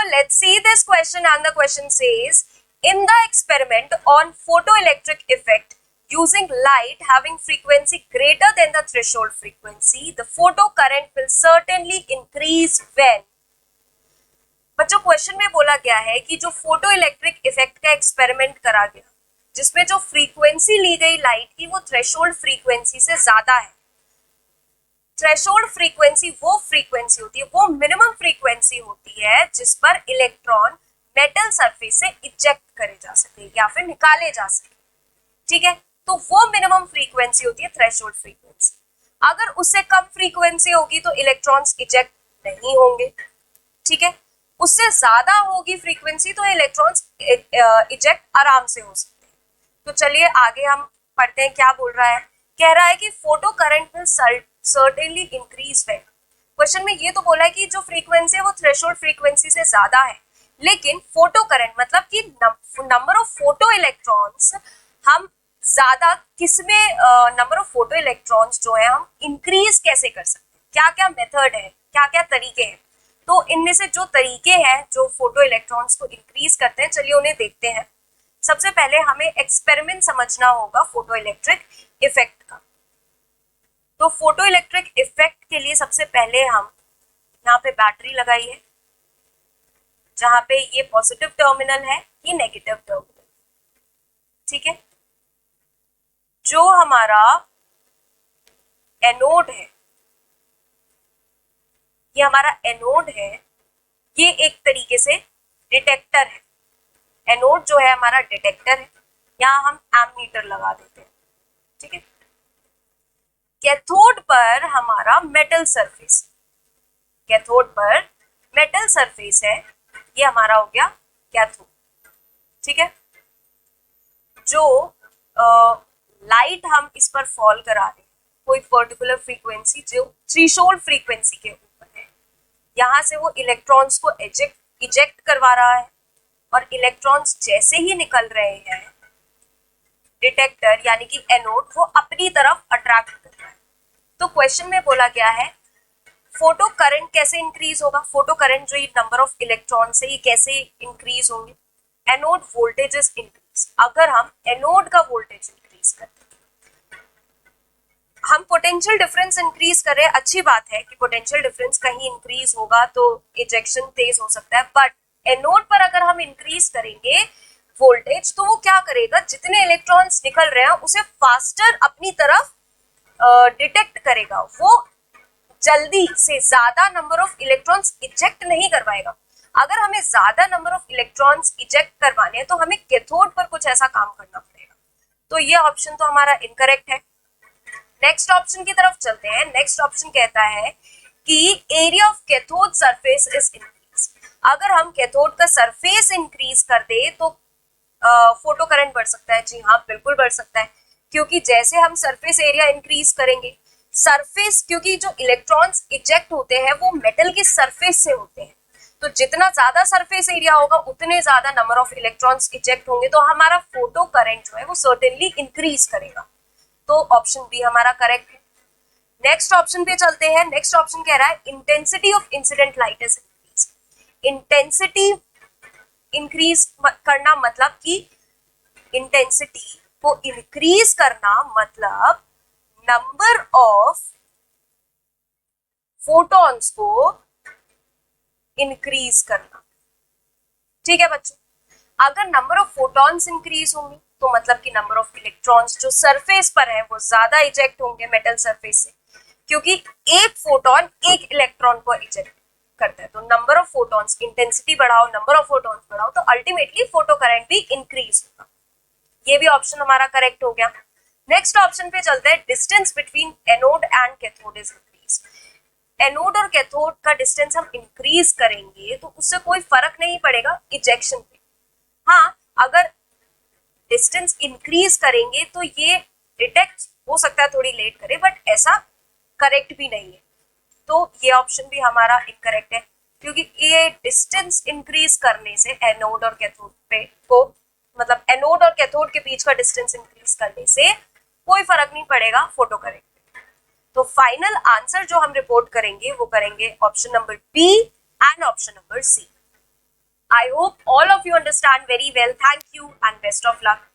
let's see this question, and the question says, in the experiment on photoelectric effect using light having frequency greater than the threshold frequency, the photo current will certainly increase when. बच्चों question में बोला गया है कि जो photo electric effect का experiment करा गया जिसमें जो फ्रीक्वेंसी ली गई लाइट की वो थ्रेशोल्ड फ्रीक्वेंसी से ज्यादा है। थ्रेशोल्ड फ्रीक्वेंसी वो फ्रीक्वेंसी होती है, वो मिनिमम फ्रीक्वेंसी होती है जिस पर इलेक्ट्रॉन मेटल सरफेस से इजेक्ट करे जा सके या फिर निकाले जा सके। ठीक है, तो वो मिनिमम फ्रीक्वेंसी होती है थ्रेशोल्ड फ्रीक्वेंसी। अगर उससे कम फ्रीक्वेंसी होगी तो इलेक्ट्रॉन्स इजेक्ट नहीं होंगे। ठीक है, उससे ज्यादा होगी फ्रीक्वेंसी तो इलेक्ट्रॉन्स इजेक्ट आराम से हो सकते हैं। तो चलिए आगे हम पढ़ते हैं क्या बोल रहा है। कह रहा है कि photo current will certainly increase when. Question में ये तो बोला है कि जो फ्रीक्वेंसी है वो थ्रेशोल्ड फ्रीक्वेंसी से ज्यादा है, लेकिन फोटो करंट मतलब कि नंबर ऑफ फोटो इलेक्ट्रॉन्स हम ज्यादा किसमें नंबर ऑफ फोटो इलेक्ट्रॉन्स जो है हम इंक्रीज कैसे कर सकते हैं, क्या क्या मेथड है, क्या क्या तरीके हैं। तो इनमें से जो तरीके हैं जो फोटो इलेक्ट्रॉन्स को इंक्रीज करते हैं, चलिए उन्हें देखते हैं। सबसे पहले हमें एक्सपेरिमेंट समझना होगा फोटो इलेक्ट्रिक इफेक्ट का। तो फोटो इलेक्ट्रिक इफेक्ट के लिए सबसे पहले हम यहाँ पे बैटरी लगाई है, जहां पे ये पॉजिटिव टर्मिनल है, ये नेगेटिव टर्मिनल। ठीक है, जो हमारा एनोड है, ये हमारा एनोड है, ये एक तरीके से डिटेक्टर है। एनोड जो है हमारा डिटेक्टर है, यहाँ हम एमीटर लगा देते हैं। ठीक है, कैथोड पर हमारा मेटल सरफेस, कैथोड पर मेटल सरफेस है, ये हमारा हो गया कैथोड। ठीक है, जो लाइट हम इस पर फॉल करा रहे हैं कोई पर्टिकुलर फ्रीक्वेंसी जो थ्रेशोल्ड फ्रीक्वेंसी के ऊपर है, यहाँ से वो इलेक्ट्रॉन्स को इजेक्ट करवा रहा है और इलेक्ट्रॉन्स जैसे ही निकल रहे हैं डिटेक्टर यानी कि एनोड वो अपनी तरफ अट्रैक्ट कर रहा है। तो क्वेश्चन में बोला गया है फोटो करंट कैसे इंक्रीज होगा, फोटो करंट जो ये नंबर ऑफ इलेक्ट्रॉन से ये कैसे इंक्रीज होंगे। एनोड वोल्टेजेस इंक्रीज, अगर हम एनोड का वोल्टेज इंक्रीज करते हैं, हम पोटेंशियल डिफरेंस इंक्रीज कर रहे हैं, अच्छी बात है कि पोटेंशियल डिफरेंस कहीं इंक्रीज होगा तो इजेक्शन तेज हो सकता है, बट एनोड पर अगर हम इंक्रीज करेंगे वोल्टेज तो वो क्या करेगा, जितने इलेक्ट्रॉन्स निकल रहे हैं उसे फास्टर अपनी तरफ डिटेक्ट करेगा, वो जल्दी से ज्यादा नंबर ऑफ इलेक्ट्रॉन्स इजेक्ट नहीं करवाएगा। अगर हमें ज्यादा नंबर ऑफ इलेक्ट्रॉन्स इजेक्ट करवाने हैं तो हमें कैथोड पर कुछ ऐसा काम करना पड़ेगा। तो ये ऑप्शन तो हमारा इनकरेक्ट है। नेक्स्ट ऑप्शन की तरफ चलते हैं। नेक्स्ट ऑप्शन कहता है कि area of cathode surface is increase. अगर हम कैथोड का सरफेस इंक्रीज कर दे तो फोटो करंट बढ़ सकता है। जी हाँ, बिल्कुल बढ़ सकता है, क्योंकि जैसे हम सरफेस एरिया इंक्रीज करेंगे, सरफेस क्योंकि जो इलेक्ट्रॉन्स इजेक्ट होते हैं वो मेटल के सरफेस से होते हैं, तो जितना ज्यादा सरफेस एरिया होगा उतने ज्यादा नंबर ऑफ इलेक्ट्रॉन्स इजेक्ट होंगे, तो हमारा फोटो करंट जो है वो सर्टेनली इंक्रीज करेगा। तो ऑप्शन बी हमारा करेक्ट है। नेक्स्ट ऑप्शन पे चलते हैं। नेक्स्ट ऑप्शन कह रहा है intensity of incident light is increase. Intensity increase करना मतलब कि इंटेंसिटी को इंक्रीज करना मतलब नंबर ऑफ फोटॉन्स को इंक्रीज करना। ठीक है बच्चों, अगर नंबर ऑफ फोटॉन्स इंक्रीज होंगे तो मतलब कि नंबर ऑफ इलेक्ट्रॉन्स जो सरफेस पर है वो ज्यादा इजेक्ट होंगे मेटल सरफेस से, क्योंकि एक फोटॉन एक इलेक्ट्रॉन को इजेक्ट करता है। तो नंबर ऑफ फोटॉन्स, इंटेंसिटी बढ़ाओ, नंबर ऑफ फोटॉन्स बढ़ाओ, तो अल्टीमेटली फोटो करंट भी इंक्रीज होगा। ये भी ऑप्शन हमारा करेक्ट हो गया। नेक्स्ट ऑप्शन पे चलते हैं। Distance between anode and cathode is increase. Anode और कैथोड का डिस्टेंस हम इंक्रीज करेंगे तो उससे कोई फर्क नहीं पड़ेगा इजेक्शन पे। हाँ, अगर डिस्टेंस इंक्रीज करेंगे तो ये डिटेक्ट हो सकता है थोड़ी लेट करे, बट ऐसा करेक्ट भी नहीं है। तो ये ऑप्शन भी हमारा इनकरेक्ट है, क्योंकि ये डिस्टेंस इंक्रीज करने से एनोड और कैथोड पे को मतलब एनोड और कैथोड के बीच का डिस्टेंस इंक्रीज करने से कोई फर्क नहीं पड़ेगा फोटो करंट। तो फाइनल आंसर जो हम रिपोर्ट करेंगे वो करेंगे option number B and option number C. I hope all of you understand very well. Thank you and best of luck.